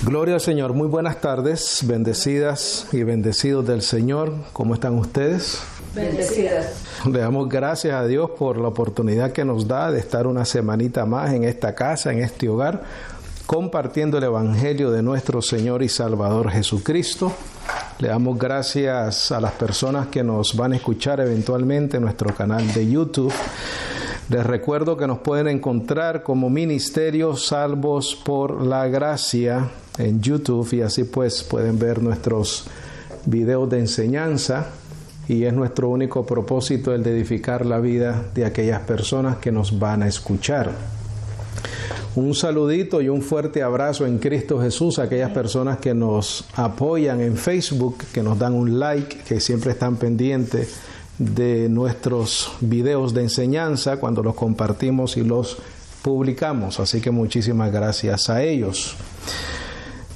Gloria al Señor. Muy buenas tardes, bendecidas y bendecidos del Señor. ¿Cómo están ustedes? Bendecidas. Le damos gracias a Dios por la oportunidad que nos da de estar una semanita más en esta casa, en este hogar, compartiendo el Evangelio de nuestro Señor y Salvador Jesucristo. Le damos gracias a las personas que nos van a escuchar eventualmente en nuestro canal de YouTube. Les recuerdo que nos pueden encontrar como Ministerio Salvos por la Gracia en YouTube, y así pues pueden ver nuestros videos de enseñanza, y es nuestro único propósito el de edificar la vida de aquellas personas que nos van a escuchar. Un saludito y un fuerte abrazo en Cristo Jesús a aquellas personas que nos apoyan en Facebook, que nos dan un like, que siempre están pendientes de nuestros videos de enseñanza cuando los compartimos y los publicamos. Así que muchísimas gracias a ellos.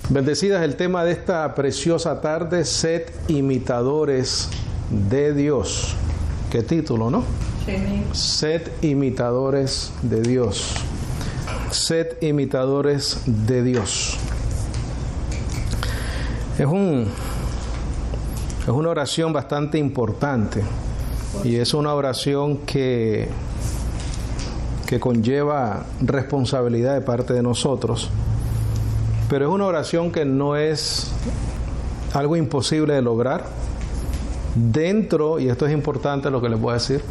Bendecidas, el tema de esta preciosa tarde: sed imitadores de Dios. ¿Qué título, no? Sí. Sed imitadores de Dios. Sed imitadores de Dios. Es una oración bastante importante, y es una oración que conlleva responsabilidad de parte de nosotros, pero es una oración que no es algo imposible de lograr dentro, y esto es importante lo que les voy a decir,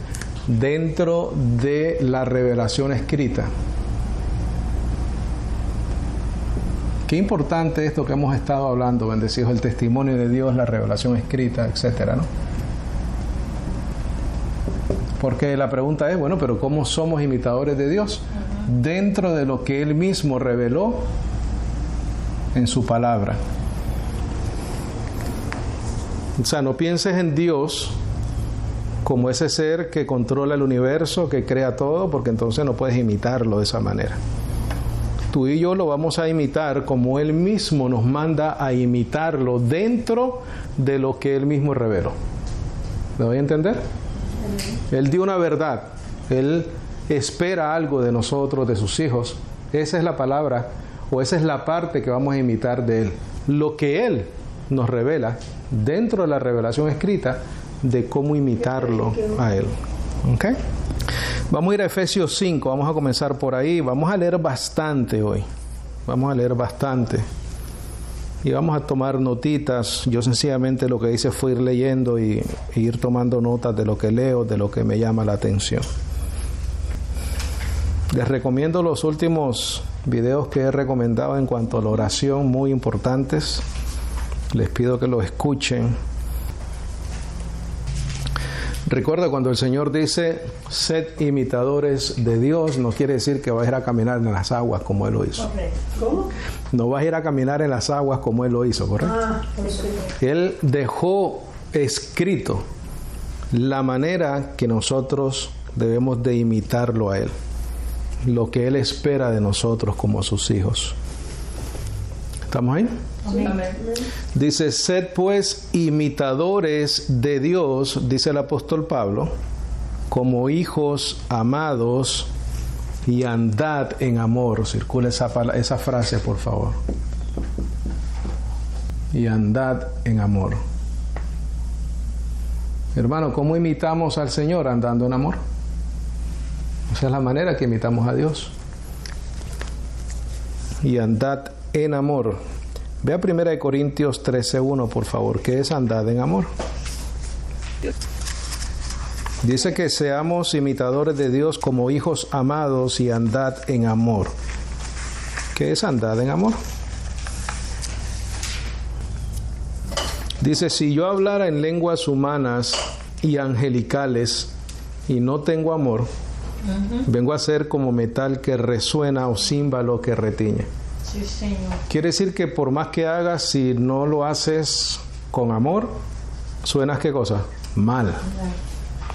dentro de la revelación escrita. Qué importante esto que hemos estado hablando, bendecidos, el testimonio de Dios, la revelación escrita, etcétera, ¿no? Porque la pregunta es, bueno, pero ¿cómo somos imitadores de Dios? Dentro de lo que Él mismo reveló en su palabra. O sea, no pienses en Dios como ese ser que controla el universo, que crea todo, porque entonces no puedes imitarlo de esa manera. Tú y yo lo vamos a imitar como Él mismo nos manda a imitarlo dentro de lo que Él mismo reveló. ¿Me voy a entender? Él dio una verdad. Él espera algo de nosotros, de sus hijos. Esa es la palabra, o esa es la parte que vamos a imitar de Él. Lo que Él nos revela dentro de la revelación escrita de cómo imitarlo a Él. ¿Ok? Vamos a ir a Efesios 5, vamos a comenzar por ahí. Vamos a leer bastante hoy. Vamos a leer bastante. Y vamos a tomar notitas. Yo sencillamente lo que hice fue ir leyendo y ir tomando notas de lo que leo, de lo que me llama la atención. Les recomiendo los últimos videos que he recomendado en cuanto a la oración, muy importantes. Les pido que los escuchen. Recuerda, cuando el Señor dice sed imitadores de Dios, no quiere decir que vas a ir a caminar en las aguas como Él lo hizo. ¿Cómo? No vas a ir a caminar en las aguas como Él lo hizo, ¿correcto? Él dejó escrito la manera que nosotros debemos de imitarlo a Él, lo que Él espera de nosotros como sus hijos. ¿Estamos ahí? Amén. Dice, sed pues imitadores de Dios, dice el apóstol Pablo, como hijos amados, y andad en amor. Circula esa frase, por favor. Y andad en amor. Hermano, ¿cómo imitamos al Señor? Andando en amor. Esa es la manera que imitamos a Dios. Y andad en amor. Ve a 1 Corintios 13:1, por favor. ¿Qué es andad en amor? Dice que seamos imitadores de Dios como hijos amados, y andad en amor. ¿Qué es andad en amor? Dice, si yo hablara en lenguas humanas y angelicales y no tengo amor, vengo a ser como metal que resuena o címbalo que retiñe. Sí, Señor. Quiere decir que por más que hagas, si no lo haces con amor, suenas ¿qué cosa? Mal.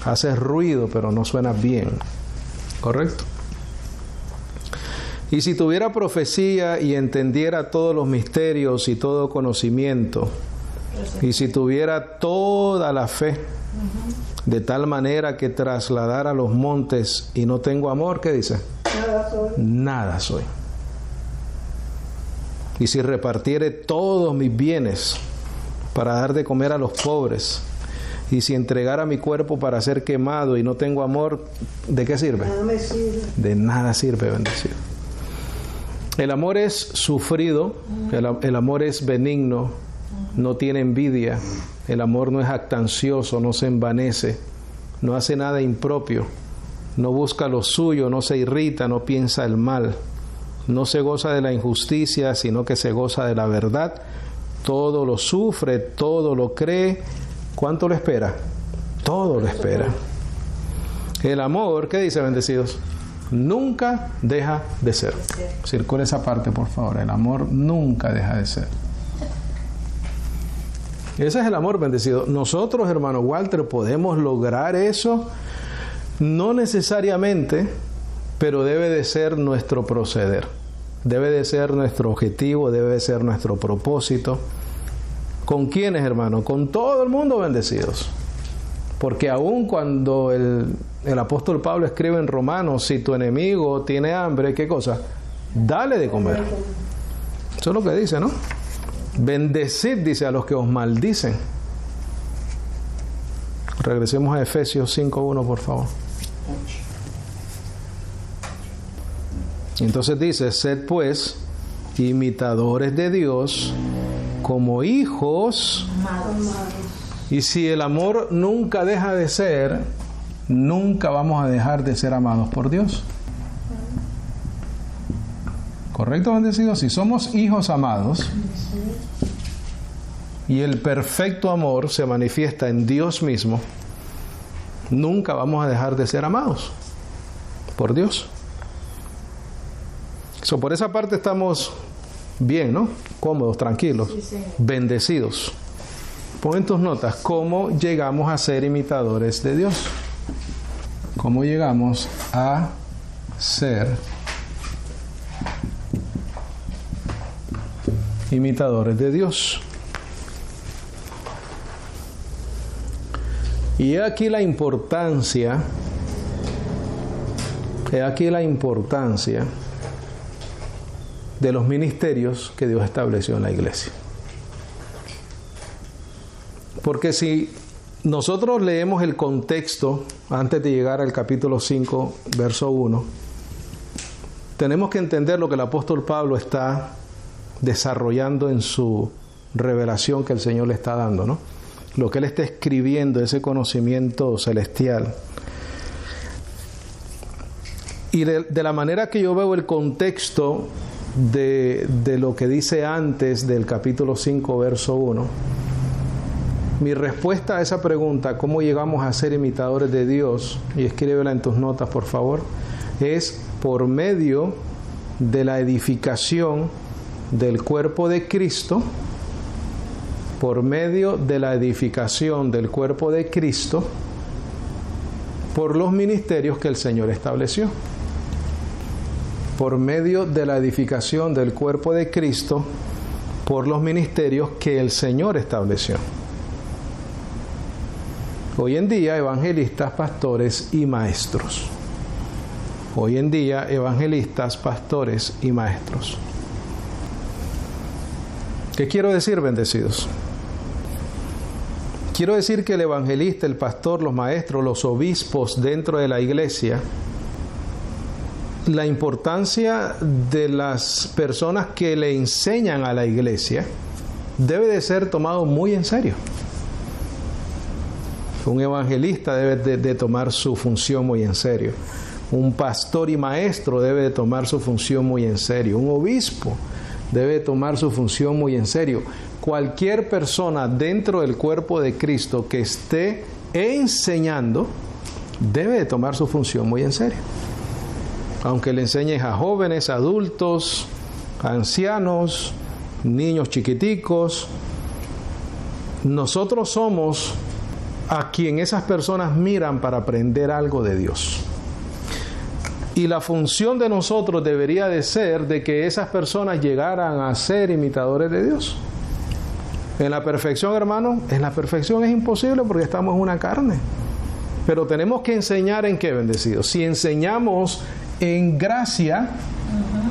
Haces ruido, pero no suenas bien. ¿Correcto? Y si tuviera profecía y entendiera todos los misterios y todo conocimiento, y si tuviera toda la fe, de tal manera que trasladara los montes y no tengo amor, ¿qué dice? Nada soy. Nada soy. y si repartiere todos mis bienes para dar de comer a los pobres, y si entregara mi cuerpo para ser quemado y no tengo amor, ¿de qué sirve? Nada me sirve. De nada sirve, bendecido. El amor es sufrido, el amor es benigno, no tiene envidia, el amor no es jactancioso, no se envanece, no hace nada impropio, no busca lo suyo, no se irrita, no piensa el mal, no se goza de la injusticia, sino que se goza de la verdad, todo lo sufre, todo lo cree. ¿Cuánto lo espera? Todo lo espera. El amor, ¿qué dice, bendecidos? Nunca deja de ser. Circula esa parte, por favor. El amor nunca deja de ser. Ese es el amor, bendecido. Nosotros, hermano Walter, podemos lograr eso, no necesariamente, pero debe de ser nuestro proceder. Debe de ser nuestro objetivo, debe de ser nuestro propósito. ¿Con quiénes, hermano? Con todo el mundo, bendecidos. Porque aun cuando el apóstol Pablo escribe en Romanos, si tu enemigo tiene hambre, ¿qué cosa? Dale de comer. Eso es lo que dice, ¿no? Bendecid, dice, a los que os maldicen. Regresemos a Efesios 5:1, por favor. Entonces dice, sed pues imitadores de Dios como hijos. Y si el amor nunca deja de ser, nunca vamos a dejar de ser amados por Dios. ¿Correcto, bendecidos? Si somos hijos amados y el perfecto amor se manifiesta en Dios mismo, nunca vamos a dejar de ser amados por Dios. Por esa parte estamos bien, ¿no? Cómodos, tranquilos, bendecidos. Pon en tus notas, ¿cómo llegamos a ser imitadores de Dios? ¿Cómo llegamos a ser imitadores de Dios? Y he aquí la importancia de los ministerios que Dios estableció en la iglesia. Porque si nosotros leemos el contexto antes de llegar al capítulo 5, verso 1, tenemos que entender lo que el apóstol Pablo está desarrollando en su revelación que el Señor le está dando, ¿no? Lo que él está escribiendo, ese conocimiento celestial. Y de la manera que yo veo el contexto de lo que dice antes del capítulo 5, verso 1, mi respuesta a esa pregunta, ¿cómo llegamos a ser imitadores de Dios? Y escríbela en tus notas, por favor. Es por medio de la edificación del cuerpo de Cristo, por medio de la edificación del cuerpo de Cristo, por los ministerios que el Señor estableció. Por medio de la edificación del cuerpo de Cristo, por los ministerios que el Señor estableció. Hoy en día, evangelistas, pastores y maestros. Hoy en día, evangelistas, pastores y maestros. ¿Qué quiero decir, bendecidos? Quiero decir que el evangelista, el pastor, los maestros, los obispos dentro de la iglesia, la importancia de las personas que le enseñan a la iglesia debe de ser tomado muy en serio. Un evangelista debe de tomar su función muy en serio. Un pastor y maestro debe de tomar su función muy en serio. Un obispo debe de tomar su función muy en serio. Cualquier persona dentro del cuerpo de Cristo que esté enseñando debe de tomar su función muy en serio. Aunque le enseñes a jóvenes, adultos, ancianos, niños chiquiticos, nosotros somos a quien esas personas miran para aprender algo de Dios. Y la función de nosotros debería de ser de que esas personas llegaran a ser imitadores de Dios. En la perfección, hermano, en la perfección es imposible porque estamos en una carne. Pero tenemos que enseñar en qué, bendecidos. Si enseñamos en gracia,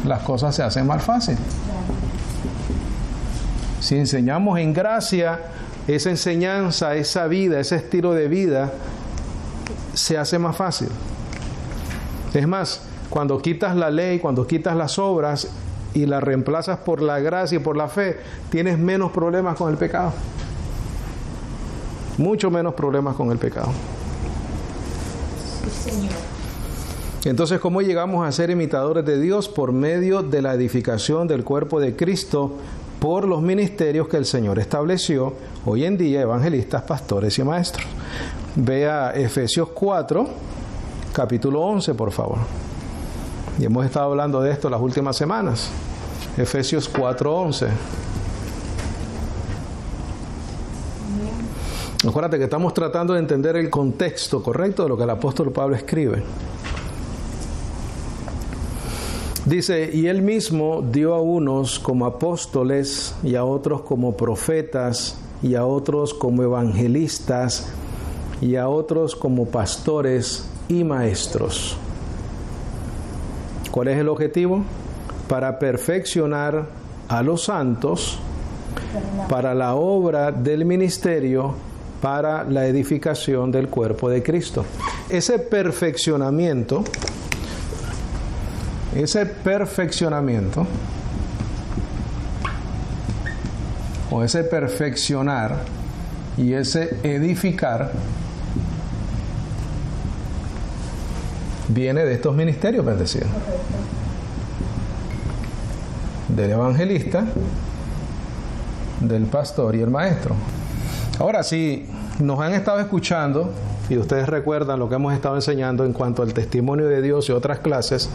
las cosas se hacen más fácil. Si enseñamos en gracia, esa enseñanza, esa vida, ese estilo de vida, se hace más fácil. Es más, cuando quitas la ley, cuando quitas las obras y las reemplazas por la gracia y por la fe, tienes menos problemas con el pecado. Mucho menos problemas con el pecado. Sí, Señor. Entonces, ¿cómo llegamos a ser imitadores de Dios? Por medio de la edificación del cuerpo de Cristo por los ministerios que el Señor estableció hoy en día, evangelistas, pastores y maestros. Vea Efesios 4, capítulo 11, por favor. Y hemos estado hablando de esto las últimas semanas. Efesios 4, 11. Acuérdate que estamos tratando de entender el contexto correcto de lo que el apóstol Pablo escribe. Dice, y él mismo dio a unos como apóstoles, y a otros como profetas, y a otros como evangelistas, y a otros como pastores y maestros. ¿Cuál es el objetivo? Para perfeccionar a los santos, para la obra del ministerio, para la edificación del cuerpo de Cristo. Ese perfeccionamiento o ese perfeccionar y ese edificar viene de estos ministerios bendecidos. Del evangelista, del pastor y el maestro. Ahora, si nos han estado escuchando y ustedes recuerdan lo que hemos estado enseñando en cuanto al testimonio de Dios y otras clases,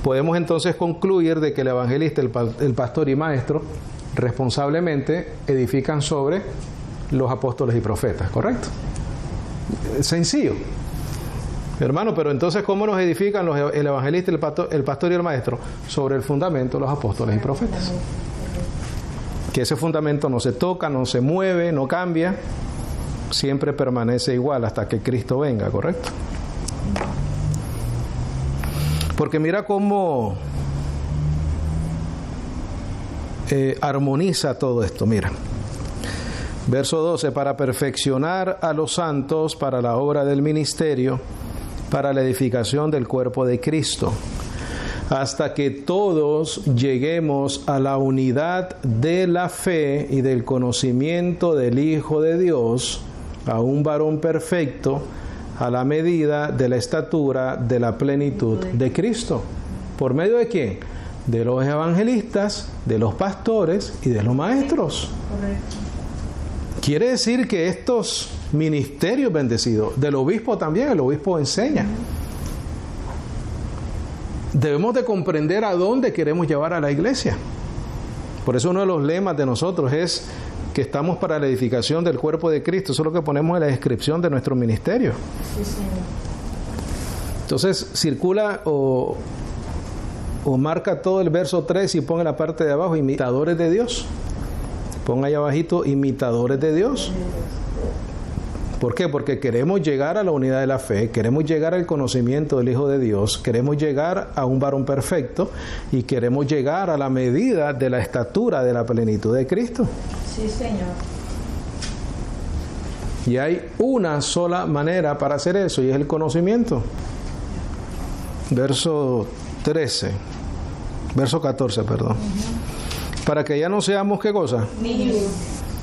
podemos entonces concluir de que el evangelista, el pastor y maestro responsablemente edifican sobre los apóstoles y profetas, ¿correcto? Sencillo. Hermano, pero entonces ¿cómo nos edifican el evangelista, el pastor y el maestro? Sobre el fundamento de los apóstoles y profetas. Que ese fundamento no se toca, no se mueve, no cambia, siempre permanece igual hasta que Cristo venga, ¿correcto? Porque mira cómo armoniza todo esto, mira. Verso 12, para perfeccionar a los santos para la obra del ministerio, para la edificación del cuerpo de Cristo, hasta que todos lleguemos a la unidad de la fe y del conocimiento del Hijo de Dios, a un varón perfecto, a la medida de la estatura de la plenitud de Cristo. ¿Por medio de quién? De los evangelistas, de los pastores y de los maestros. Correcto. Quiere decir que estos ministerios bendecidos, del obispo también, el obispo enseña. Debemos de comprender a dónde queremos llevar a la iglesia. Por eso uno de los lemas de nosotros es que estamos para la edificación del cuerpo de Cristo. Eso es lo que ponemos en la descripción de nuestro ministerio. Sí, Señor. Entonces circula o marca todo el verso 3 y pone en la parte de abajo, imitadores de Dios. Pon ahí abajito, imitadores de Dios. ¿Por qué? Porque queremos llegar a la unidad de la fe, queremos llegar al conocimiento del Hijo de Dios, queremos llegar a un varón perfecto y queremos llegar a la medida de la estatura de la plenitud de Cristo. Sí, Señor. Y hay una sola manera para hacer eso y es el conocimiento. Verso 14, perdón. Para que ya no seamos, ¿qué cosa? Niños.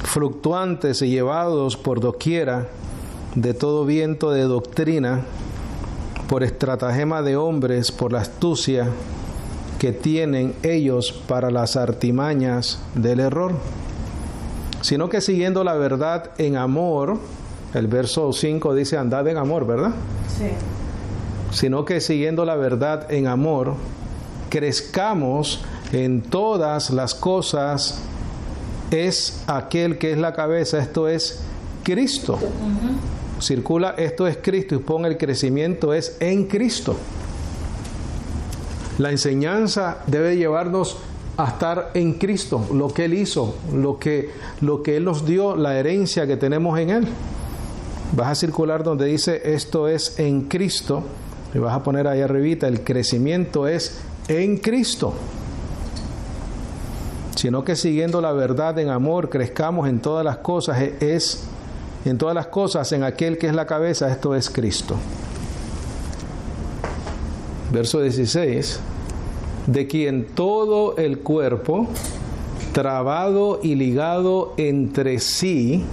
Fluctuantes y llevados por doquiera de todo viento de doctrina, por estratagema de hombres, por la astucia que tienen ellos para las artimañas del error, sino que siguiendo la verdad en amor, el verso 5 dice andad en amor, ¿verdad? Sí. Sino que siguiendo la verdad en amor, crezcamos en todas las cosas, es aquel que es la cabeza, esto es Cristo. Circula, esto es Cristo, y pon el crecimiento es en Cristo. La enseñanza debe llevarnos a estar en Cristo, lo que Él hizo, lo que Él nos dio, la herencia que tenemos en Él. Vas a circular donde dice esto es en Cristo, y vas a poner ahí arribita, el crecimiento es en Cristo. sino que siguiendo la verdad en amor crezcamos en todas las cosas, en aquel que es la cabeza, esto es Cristo. Verso 16, de quien todo el cuerpo, trabado y ligado entre sí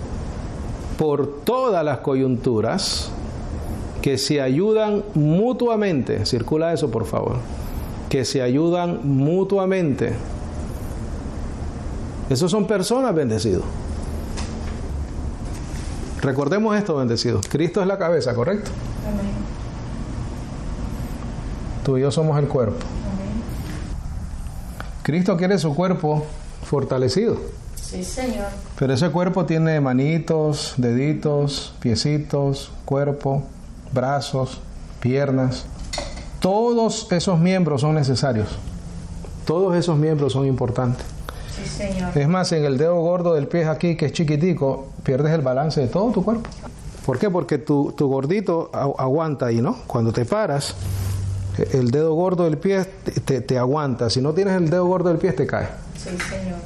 por todas las coyunturas, que se ayudan mutuamente, circula eso por favor, que se ayudan mutuamente. Esos son personas, bendecidos. Recordemos esto, bendecidos. Cristo es la cabeza, ¿correcto? Amén. Tú y yo somos el cuerpo. Amén. Cristo quiere su cuerpo fortalecido. Sí, Señor. Pero ese cuerpo tiene manitos, deditos, piecitos, cuerpo, brazos, piernas. Todos esos miembros son necesarios. Todos esos miembros son importantes. Sí, Señor. Es más, en el dedo gordo del pie aquí, que es chiquitico, pierdes el balance de todo tu cuerpo. ¿Por qué? Porque tu gordito aguanta ahí, ¿no? Cuando te paras, el dedo gordo del pie te aguanta. Si no tienes el dedo gordo del pie, te cae. Sí, Señor.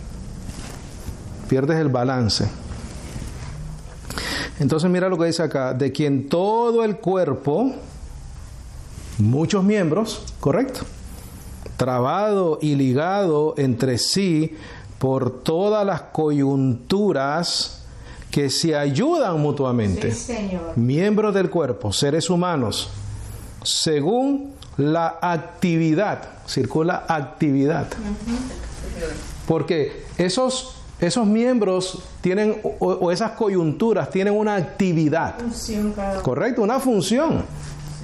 Pierdes el balance. Entonces mira lo que dice acá, de quien todo el cuerpo, muchos miembros, ¿correcto? Trabado y ligado entre sí por todas las coyunturas que se ayudan mutuamente. Sí, Señor. Miembros del cuerpo, seres humanos, según la actividad, circula actividad. Porque esos miembros tienen, o esas coyunturas tienen una actividad. Función cada uno. Correcto, una función.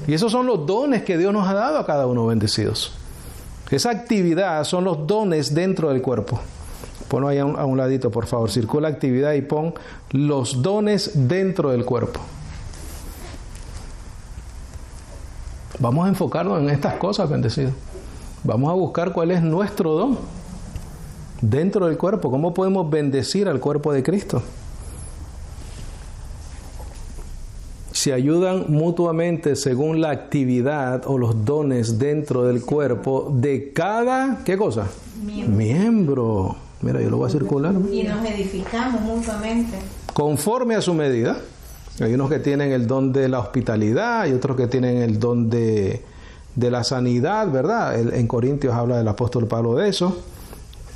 Y esos son los dones que Dios nos ha dado a cada uno, bendecidos. Esa actividad son los dones dentro del cuerpo. Ponlo ahí a un ladito, por favor. Circula actividad y pon los dones dentro del cuerpo. Vamos a enfocarnos en estas cosas, bendecidos. Vamos a buscar cuál es nuestro don dentro del cuerpo. ¿Cómo podemos bendecir al cuerpo de Cristo? Se ayudan mutuamente según la actividad o los dones dentro del cuerpo de cada, ¿qué cosa? Miembro. Mira, yo lo voy a circular. Y nos edificamos mutuamente. Conforme a su medida. Hay unos que tienen el don de la hospitalidad y otros que tienen el don de la sanidad, ¿verdad? En Corintios habla del apóstol Pablo de eso,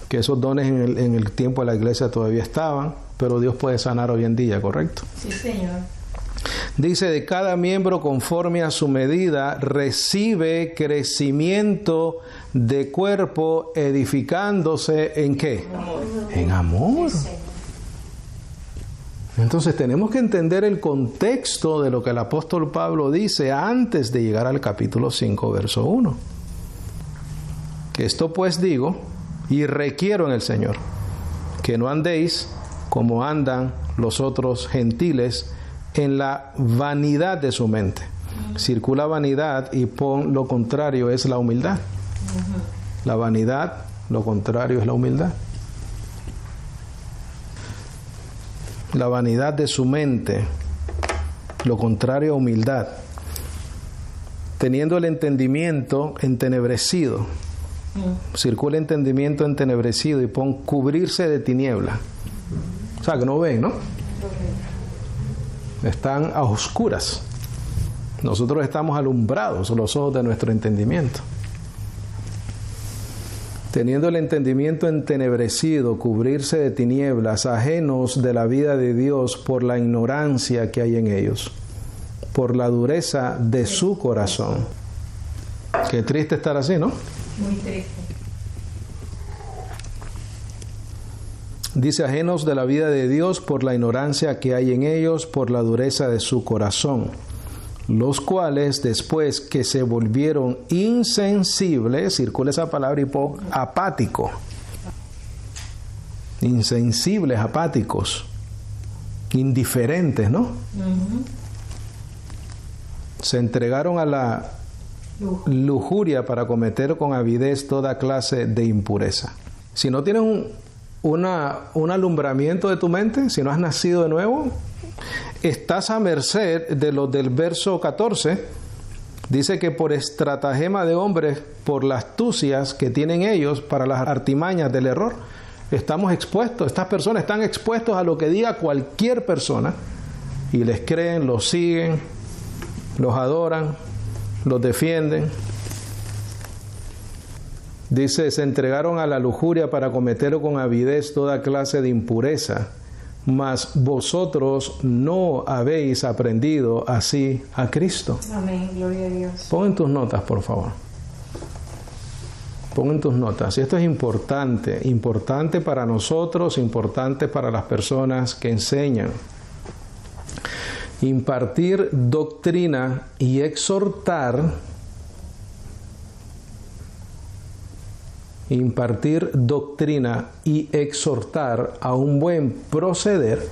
que esos dones en el tiempo de la iglesia todavía estaban, pero Dios puede sanar hoy en día, ¿correcto? Sí, Señor. Dice, de cada miembro conforme a su medida recibe crecimiento de cuerpo, edificándose ¿en qué? En amor. Entonces tenemos que entender el contexto de lo que el apóstol Pablo dice antes de llegar al capítulo 5, verso 1. Esto pues digo y requiero en el Señor, que no andéis como andan los otros gentiles en la vanidad de su mente. Circula vanidad y pon lo contrario es la humildad. La vanidad, lo contrario es la humildad. La vanidad de su mente, lo contrario a humildad. Teniendo el entendimiento entenebrecido. Circula entendimiento entenebrecido y pon cubrirse de tiniebla. O sea, que no ven, ¿no? Están a oscuras. Nosotros estamos alumbrados los ojos de nuestro entendimiento. Teniendo el entendimiento entenebrecido, cubrirse de tinieblas, ajenos de la vida de Dios por la ignorancia que hay en ellos, por la dureza de su corazón. Qué triste estar así, ¿no? Muy triste. Dice, ajenos de la vida de Dios por la ignorancia que hay en ellos, por la dureza de su corazón, los cuales después que se volvieron insensibles, circula esa palabra y pon apático, insensibles, apáticos, indiferentes, ¿no? Se entregaron a la lujuria para cometer con avidez toda clase de impureza. Si no tienes un alumbramiento de tu mente, si no has nacido de nuevo, estás a merced de los del verso 14. Dice que por estratagema de hombres, por las astucias que tienen ellos para las artimañas del error, estamos expuestos, estas personas están expuestos a lo que diga cualquier persona y les creen, los siguen, los adoran, los defienden. Dice, se entregaron a la lujuria para cometer con avidez toda clase de impureza, mas vosotros no habéis aprendido así a Cristo. Amén, gloria a Dios. Pon en tus notas, por favor. Pon en tus notas. Y esto es importante, importante para nosotros, importante para las personas que enseñan. Impartir doctrina y exhortar. Impartir doctrina y exhortar a un buen proceder.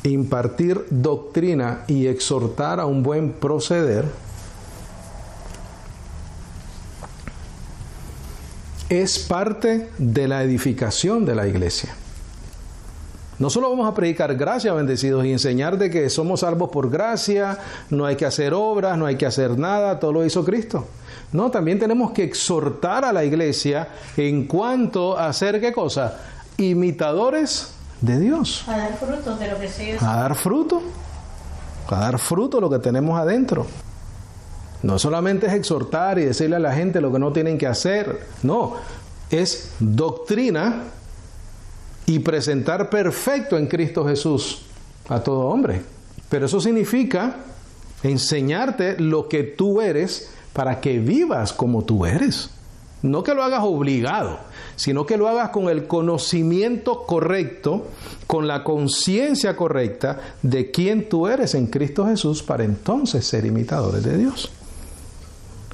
Impartir doctrina y exhortar a un buen proceder es parte de la edificación de la iglesia. No solo vamos a predicar gracia, bendecidos, y enseñar de que somos salvos por gracia, no hay que hacer obras, no hay que hacer nada, todo lo hizo Cristo. No, también tenemos que exhortar a la iglesia en cuanto a ser, ¿qué cosa? Imitadores de Dios. A dar frutos de lo que sea. A dar fruto lo que tenemos adentro. No solamente es exhortar y decirle a la gente lo que no tienen que hacer, no, es doctrina y presentar perfecto en Cristo Jesús a todo hombre. Pero eso significa enseñarte lo que tú eres para que vivas como tú eres. No que lo hagas obligado, sino que lo hagas con el conocimiento correcto, con la conciencia correcta de quién tú eres en Cristo Jesús, para entonces ser imitadores de Dios.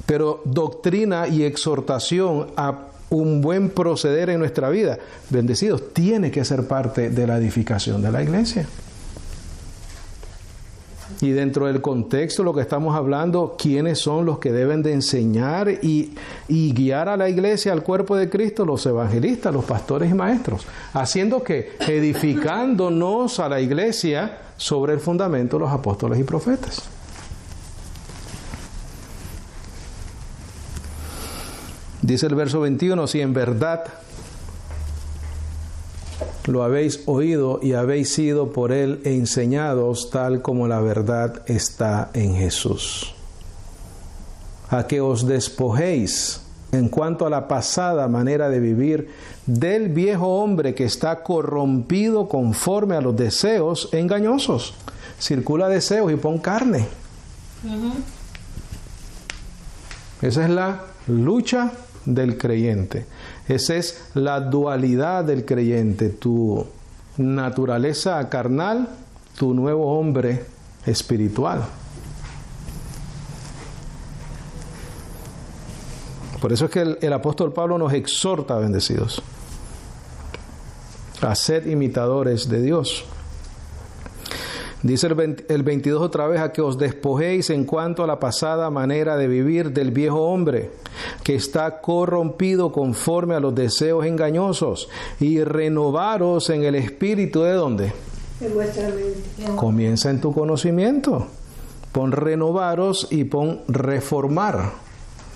Pero doctrina y exhortación a un buen proceder en nuestra vida, bendecidos, tiene que ser parte de la edificación de la iglesia. Y dentro del contexto, lo que estamos hablando, ¿quiénes son los que deben de enseñar y guiar a la iglesia, al cuerpo de Cristo? Los evangelistas, los pastores y maestros. Haciendo que edificándonos a la iglesia sobre el fundamento de los apóstoles y profetas. Dice el verso 21, si en verdad lo habéis oído y habéis sido por él enseñados tal como la verdad está en Jesús. A que os despojéis en cuanto a la pasada manera de vivir del viejo hombre que está corrompido conforme a los deseos engañosos. Circula deseos y pon carne. Esa es la lucha del creyente. Esa es la dualidad del creyente, tu naturaleza carnal, tu nuevo hombre espiritual. Por eso es que el apóstol Pablo nos exhorta, bendecidos, a ser imitadores de Dios. Dice el 22 otra vez, a que os despojéis en cuanto a la pasada manera de vivir del viejo hombre, que está corrompido conforme a los deseos engañosos, y renovaros en el espíritu ¿de dónde? En vuestra mente. Comienza en tu conocimiento. Pon renovaros y pon reformar.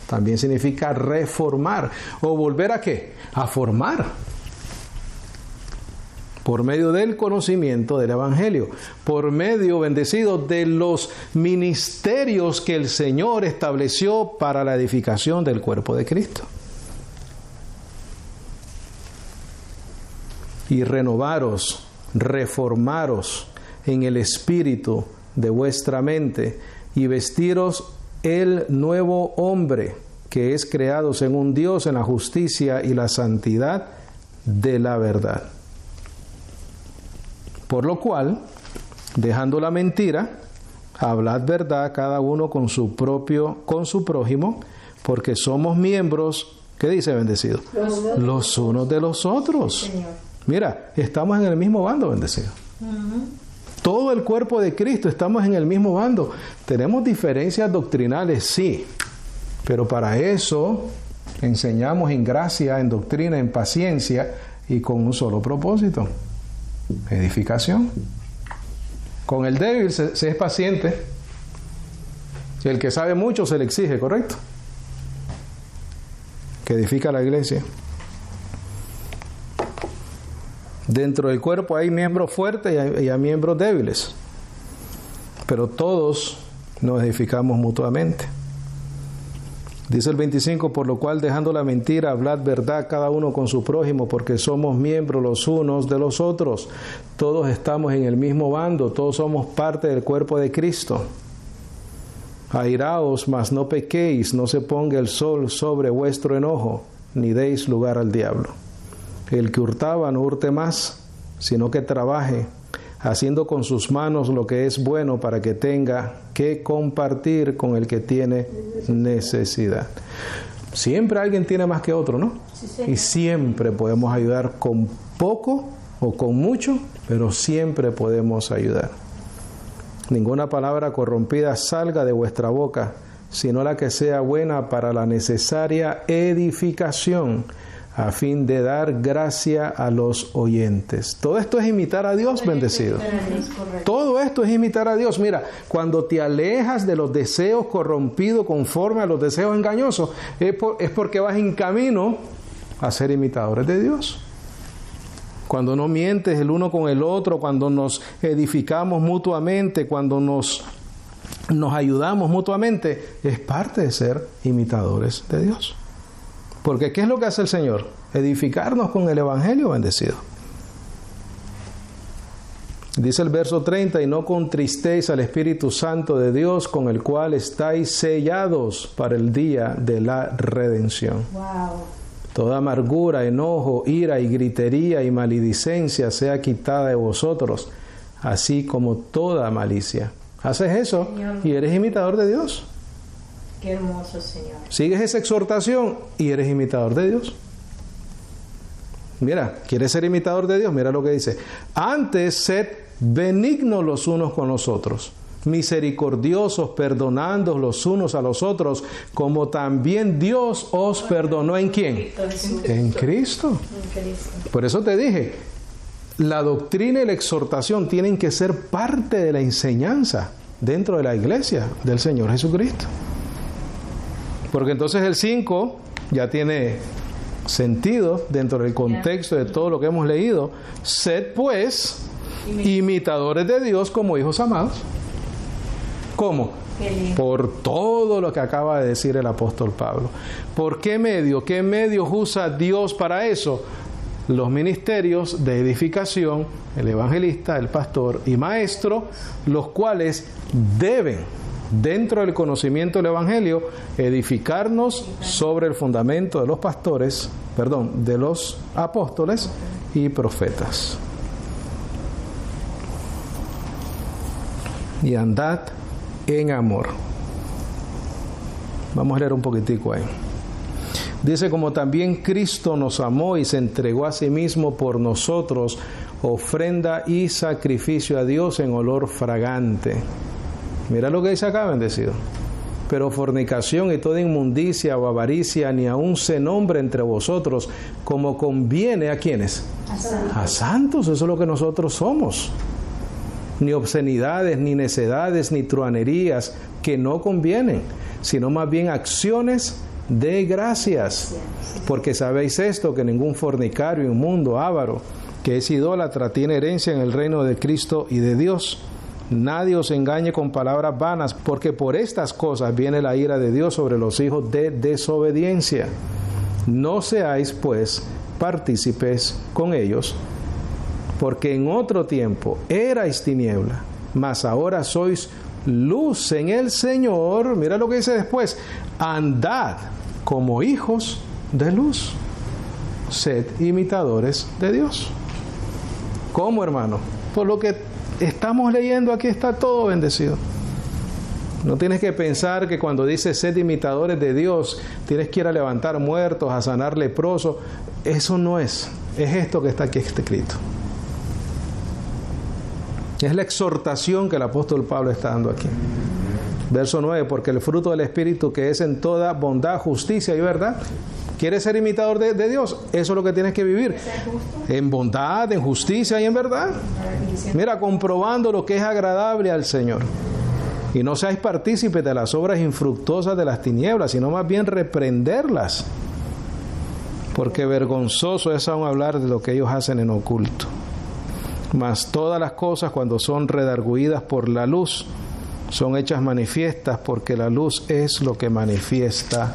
También significa reformar. ¿O volver a qué? A formar. Por medio del conocimiento del Evangelio, por medio, bendecido, de los ministerios que el Señor estableció para la edificación del cuerpo de Cristo. Y renovaros, reformaros en el espíritu de vuestra mente y vestiros el nuevo hombre que es creado según Dios en la justicia y la santidad de la verdad. Por lo cual, dejando la mentira, hablad verdad cada uno con su prójimo, porque somos miembros, ¿qué dice bendecido? Los unos de los otros. Mira, estamos en el mismo bando, bendecido. Todo el cuerpo de Cristo estamos en el mismo bando. Tenemos diferencias doctrinales, sí, pero para eso enseñamos en gracia, en doctrina, en paciencia y con un solo propósito. Edificación. Con el débil se es paciente. Y el que sabe mucho se le exige, ¿correcto? ¿Ok? que edifica la iglesia. Dentro del cuerpo hay miembros fuertes y hay miembros débiles, pero todos nos edificamos mutuamente. Dice el 25, por lo cual dejando la mentira, hablad verdad cada uno con su prójimo, porque somos miembros los unos de los otros. Todos estamos en el mismo bando, todos somos parte del cuerpo de Cristo. Airaos, mas no pequéis, no se ponga el sol sobre vuestro enojo, ni deis lugar al diablo. El que hurtaba no hurte más, sino que trabaje, haciendo con sus manos lo que es bueno para que tenga que compartir con el que tiene necesidad. Siempre alguien tiene más que otro, ¿no? Sí, y siempre podemos ayudar con poco o con mucho, pero siempre podemos ayudar. Ninguna palabra corrompida salga de vuestra boca, sino la que sea buena para la necesaria edificación, a fin de dar gracia a los oyentes. Todo esto es imitar a Dios, bendecido. Todo esto es imitar a Dios. Mira, cuando te alejas de los deseos corrompidos conforme a los deseos engañosos, es porque vas en camino a ser imitadores de Dios. Cuando no mientes el uno con el otro, cuando nos edificamos mutuamente, cuando nos ayudamos mutuamente, es parte de ser imitadores de Dios. Porque ¿qué es lo que hace el Señor? Edificarnos con el Evangelio, bendecido. Dice el verso 30, y no contristéis al Espíritu Santo de Dios, con el cual estáis sellados para el día de la redención. Wow. Toda amargura, enojo, ira y gritería y maledicencia sea quitada de vosotros, así como toda malicia. Haces eso, Señor, y eres imitador de Dios. Qué hermoso, Señor. Sigues esa exhortación y eres imitador de Dios. Mira, ¿quieres ser imitador de Dios? Mira lo que dice. Antes sed benignos los unos con los otros, misericordiosos, perdonando los unos a los otros, como también Dios os perdonó. ¿En quién? En Cristo. Por eso te dije, la doctrina y la exhortación tienen que ser parte de la enseñanza dentro de la iglesia del Señor Jesucristo. Porque entonces el 5 ya tiene sentido dentro del contexto de todo lo que hemos leído. Sed pues imitadores de Dios como hijos amados. ¿Cómo? Por todo lo que acaba de decir el apóstol Pablo. ¿Por qué medio? ¿Qué medios usa Dios para eso? Los ministerios de edificación, el evangelista, el pastor y maestro, los cuales deben, dentro del conocimiento del Evangelio, edificarnos sobre el fundamento de los pastores, de los apóstoles y profetas. Y andad en amor. Vamos a leer un poquitico ahí. Dice, como también Cristo nos amó y se entregó a sí mismo por nosotros, ofrenda y sacrificio a Dios en olor fragante. Mira lo que dice acá, bendecido. Pero fornicación y toda inmundicia o avaricia ni aun se nombre entre vosotros, como conviene a ¿quiénes? A santos, eso es lo que nosotros somos. Ni obscenidades, ni necedades, ni truanerías, que no convienen, sino más bien acciones de gracias. Porque sabéis esto, que ningún fornicario, inmundo, avaro, que es idólatra, tiene herencia en el reino de Cristo y de Dios. Nadie os engañe con palabras vanas, porque por estas cosas viene la ira de Dios sobre los hijos de desobediencia. No seáis, pues, partícipes con ellos, porque en otro tiempo erais tiniebla, mas ahora sois luz en el Señor. Mira lo que dice después. Andad como hijos de luz. Sed imitadores de Dios. ¿Cómo, hermano? Por lo que estamos leyendo aquí está todo bendecido. No tienes que pensar que cuando dice sed imitadores de Dios, tienes que ir a levantar muertos, a sanar leprosos. Eso no es. Es esto que está aquí escrito. Es la exhortación que el apóstol Pablo está dando aquí. Verso 9, porque el fruto del Espíritu, que es en toda bondad, justicia y verdad. ¿Quieres ser imitador de Dios? Eso es lo que tienes que vivir. En bondad, en justicia y en verdad. Mira, comprobando lo que es agradable al Señor. Y no seáis partícipes de las obras infructuosas de las tinieblas, sino más bien reprenderlas. porque vergonzoso es aún hablar de lo que ellos hacen en oculto. Mas todas las cosas, cuando son redargüidas por la luz, son hechas manifiestas, porque la luz es lo que manifiesta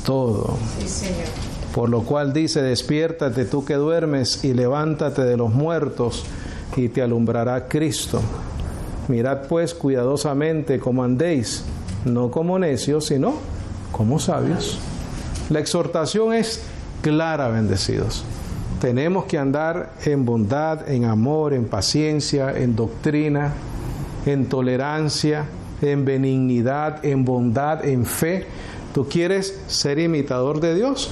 todo. Sí, Señor. Por lo cual dice: despiértate tú que duermes y levántate de los muertos, y te alumbrará Cristo. Mirad pues cuidadosamente cómo andéis, no como necios, sino como sabios. La exhortación es clara, bendecidos. Tenemos que andar en bondad, en amor, en paciencia, en doctrina, en tolerancia, en benignidad, en bondad, en fe. ¿Tú quieres ser imitador de Dios?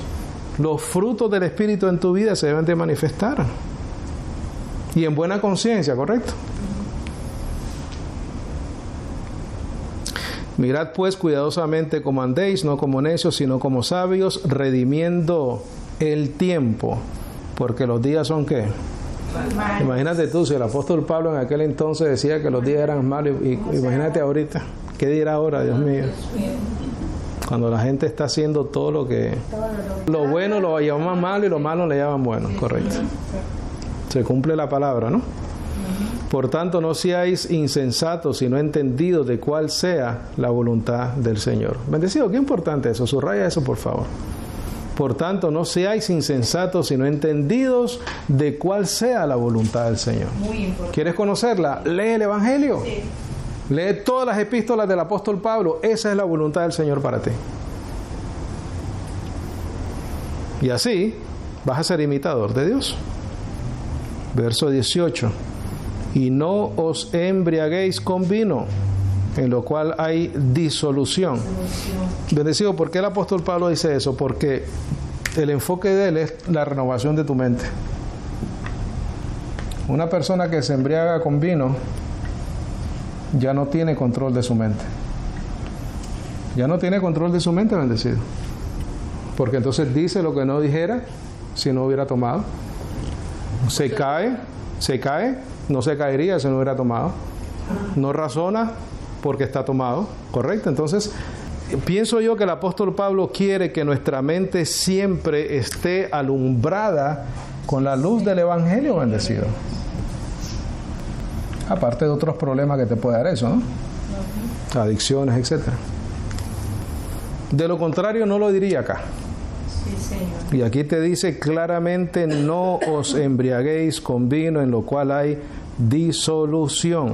Los frutos del Espíritu en tu vida se deben de manifestar. Y en buena conciencia, ¿correcto? Mirad pues cuidadosamente cómo andéis, no como necios, sino como sabios, redimiendo el tiempo, porque los días son ¿qué? Imagínate tú, si el apóstol Pablo en aquel entonces decía que los días eran malos, y imagínate ahorita, ¿qué dirá ahora, Dios mío? Cuando la gente está haciendo todo lo bueno lo llaman malo y lo malo le llaman bueno, correcto. Se cumple la palabra, ¿no? Por tanto, no seáis insensatos, sino entendidos de cuál sea la voluntad del Señor. Bendecido, qué importante eso, subraya eso por favor. Por tanto, no seáis insensatos, sino entendidos de cuál sea la voluntad del Señor. Muy importante. ¿Quieres conocerla? Lee el Evangelio. Sí. Lee todas las epístolas del apóstol Pablo. Esa es la voluntad del Señor para ti. Y así vas a ser imitador de Dios. Verso 18. Y no os embriaguéis con vino, en lo cual hay disolución. Bendecido, ¿por qué el apóstol Pablo dice eso? Porque el enfoque de él es la renovación de tu mente. Una persona que se embriaga con vino ya no tiene control de su mente. Ya no tiene control de su mente, bendecido. Porque entonces dice lo que no dijera si no hubiera tomado. Se cae, no se caería si no hubiera tomado. No razona porque está tomado, ¿correcto? Entonces, pienso yo que el apóstol Pablo quiere que nuestra mente siempre esté alumbrada con la luz del Evangelio, bendecido. Aparte de otros problemas que te puede dar eso, ¿no? Adicciones, etcétera. De lo contrario, no lo diría acá. Sí, Señor. Y aquí te dice claramente: no os embriaguéis con vino, en lo cual hay disolución,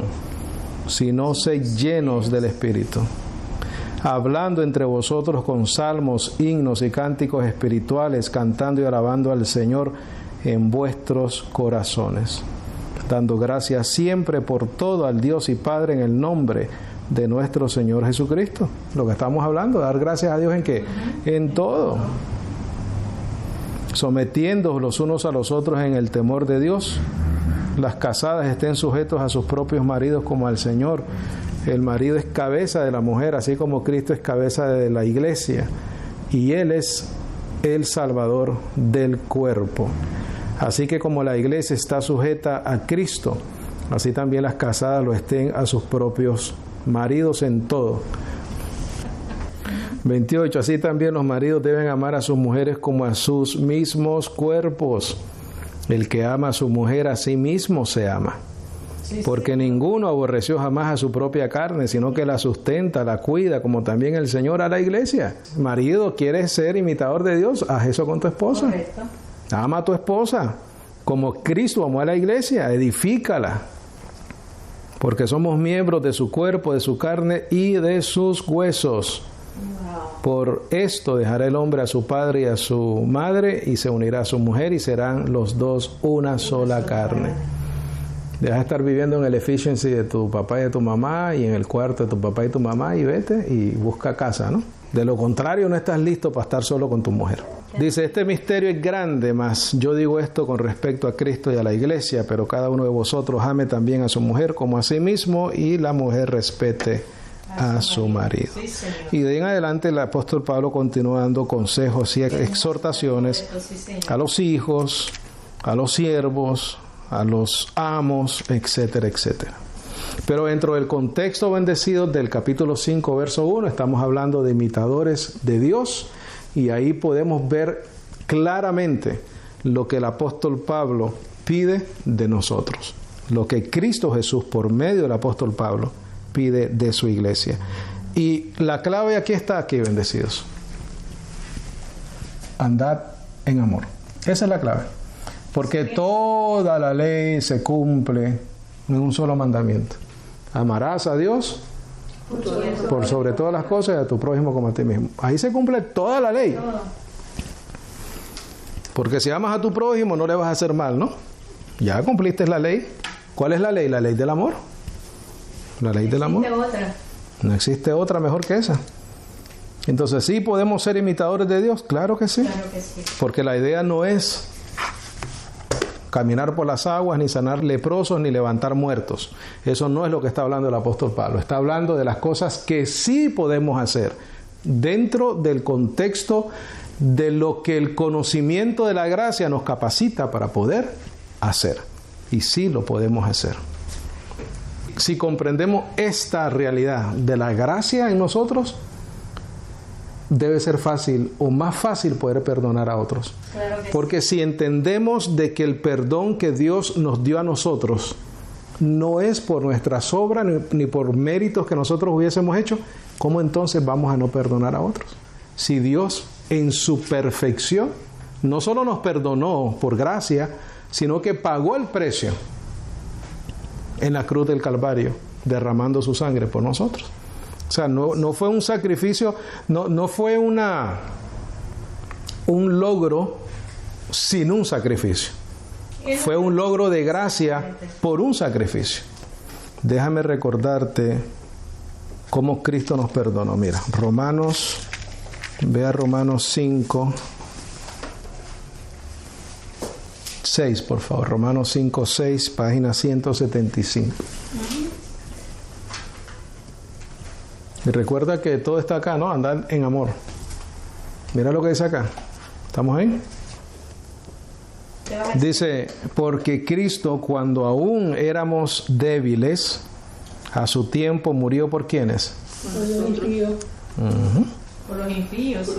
sino sed llenos del Espíritu, hablando entre vosotros con salmos, himnos y cánticos espirituales, cantando y alabando al Señor en vuestros corazones, dando gracias siempre por todo al Dios y Padre en el nombre de nuestro Señor Jesucristo. Lo que estamos hablando, dar gracias a Dios ¿en qué? En todo. Sometiéndoos los unos a los otros en el temor de Dios. Las casadas estén sujetos a sus propios maridos como al Señor. El marido es cabeza de la mujer, así como Cristo es cabeza de la iglesia, y Él es el Salvador del cuerpo. Así que como la iglesia está sujeta a Cristo, así también las casadas lo estén a sus propios maridos en todo. 28. Así también los maridos deben amar a sus mujeres como a sus mismos cuerpos. El que ama a su mujer a sí mismo se ama. Porque ninguno aborreció jamás a su propia carne, sino que la sustenta, la cuida, como también el Señor a la iglesia. Marido, ¿quieres ser imitador de Dios? Haz eso con tu esposa. Correcto. Ama a tu esposa, como Cristo amó a la iglesia, edifícala. Porque somos miembros de su cuerpo, de su carne y de sus huesos. Por esto dejará el hombre a su padre y a su madre, y se unirá a su mujer, y serán los dos una sola carne. Deja de estar viviendo en el efficiency de tu papá y de tu mamá, y en el cuarto de tu papá y tu mamá, y vete y busca casa, ¿no? De lo contrario, no estás listo para estar solo con tu mujer. Dice: este misterio es grande, mas yo digo esto con respecto a Cristo y a la iglesia, pero cada uno de vosotros ame también a su mujer como a sí mismo, y la mujer respete a su marido. Y de ahí en adelante el apóstol Pablo continúa dando consejos y exhortaciones a los hijos, a los siervos, a los amos, etcétera, etcétera. Pero dentro del contexto bendecido del capítulo 5, verso 1, estamos hablando de imitadores de Dios, y ahí podemos ver claramente lo que el apóstol Pablo pide de nosotros, lo que Cristo Jesús por medio del apóstol Pablo pide de su iglesia. Y la clave aquí, bendecidos. Andad en amor. Esa es la clave. Porque toda la ley se cumple en un solo mandamiento. Amarás a Dios por sobre todas las cosas y a tu prójimo como a ti mismo. Ahí se cumple toda la ley. Porque si amas a tu prójimo no le vas a hacer mal, ¿no? Ya cumpliste la ley. ¿Cuál es la ley? La ley del amor. La ley del amor. No existe otra mejor que esa. Entonces, ¿sí podemos ser imitadores de Dios? Claro que sí. Claro que sí. Porque la idea no es caminar por las aguas, ni sanar leprosos, ni levantar muertos. Eso no es lo que está hablando el apóstol Pablo. Está hablando de las cosas que sí podemos hacer dentro del contexto de lo que el conocimiento de la gracia nos capacita para poder hacer. Y sí lo podemos hacer. Si comprendemos esta realidad de la gracia en nosotros, debe ser fácil o más fácil poder perdonar a otros. Claro que Porque si entendemos de que el perdón que Dios nos dio a nosotros no es por nuestras obras ni por méritos que nosotros hubiésemos hecho, ¿cómo entonces vamos a no perdonar a otros? Si Dios en su perfección no solo nos perdonó por gracia, sino que pagó el precio en la cruz del Calvario, derramando su sangre por nosotros. O sea, no fue un sacrificio, no fue un logro sin un sacrificio. Fue un logro de gracia por un sacrificio. Déjame recordarte cómo Cristo nos perdonó. Mira, ve a Romanos 5, 6, por favor. Romanos 5, 6, página 175. Y recuerda que todo está acá, ¿no? Andar en amor. Mira lo que dice acá. ¿Estamos ahí? Dice, porque Cristo, cuando aún éramos débiles, a su tiempo murió por ¿quiénes? Por los impíos. Por los impíos.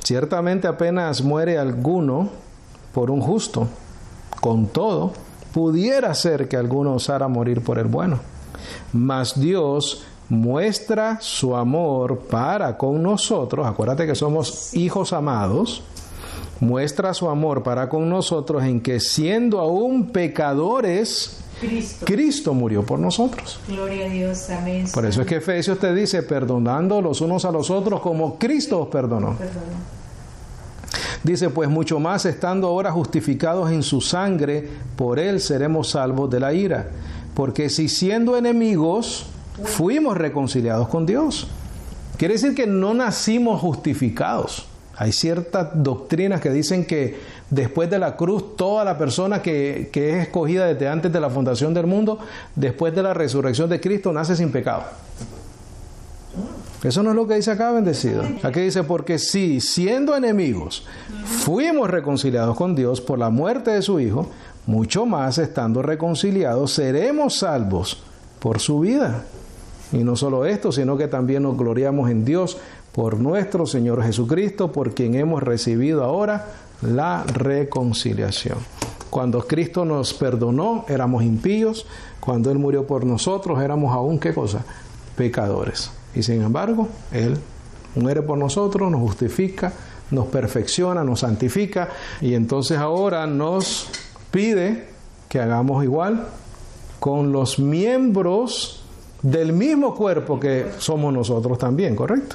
Ciertamente apenas muere alguno por un justo. Con todo, pudiera ser que alguno osara morir por el bueno. Mas Dios muestra su amor para con nosotros. Acuérdate que somos hijos amados. Muestra su amor para con nosotros en que siendo aún pecadores, Cristo murió por nosotros. Gloria a Dios, amén. Por eso es que Efesios te dice, perdonando los unos a los otros como Cristo os perdonó. Dice, pues mucho más estando ahora justificados en su sangre, por él seremos salvos de la ira. Porque si siendo enemigos, fuimos reconciliados con Dios. Quiere decir que no nacimos justificados. Hay ciertas doctrinas que dicen que después de la cruz, toda la persona que es escogida desde antes de la fundación del mundo, después de la resurrección de Cristo, nace sin pecado. Eso no es lo que dice acá, bendecido. Aquí dice, porque si siendo enemigos fuimos reconciliados con Dios por la muerte de su Hijo, mucho más estando reconciliados seremos salvos por su vida. Y no solo esto, sino que también nos gloriamos en Dios por nuestro Señor Jesucristo, por quien hemos recibido ahora la reconciliación. Cuando Cristo nos perdonó, éramos impíos. Cuando Él murió por nosotros, éramos aún, ¿qué cosa? Pecadores. Y sin embargo, Él muere por nosotros, nos justifica, nos perfecciona, nos santifica, y entonces ahora nos pide que hagamos igual con los miembros del mismo cuerpo que somos nosotros también, ¿correcto?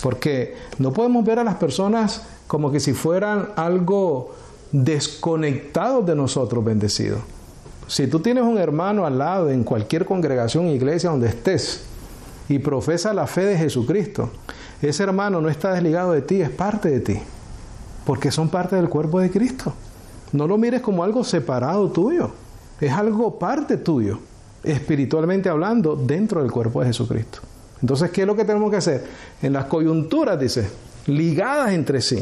Porque no podemos ver a las personas como que si fueran algo desconectados de nosotros, bendecidos. Si tú tienes un hermano al lado en cualquier congregación, iglesia, donde estés, y profesa la fe de Jesucristo, ese hermano no está desligado de ti, es parte de ti, porque son parte del cuerpo de Cristo. No lo mires como algo separado tuyo, es algo parte tuyo, espiritualmente hablando, dentro del cuerpo de Jesucristo. Entonces, ¿qué es lo que tenemos que hacer? En las coyunturas, dice, ligadas entre sí,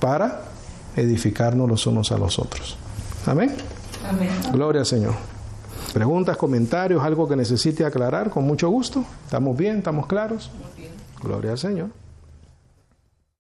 para edificarnos los unos a los otros. Amén. Amén. Gloria al Señor. Preguntas, comentarios, algo que necesite aclarar, con mucho gusto. ¿Estamos bien? ¿Estamos claros? Gloria al Señor.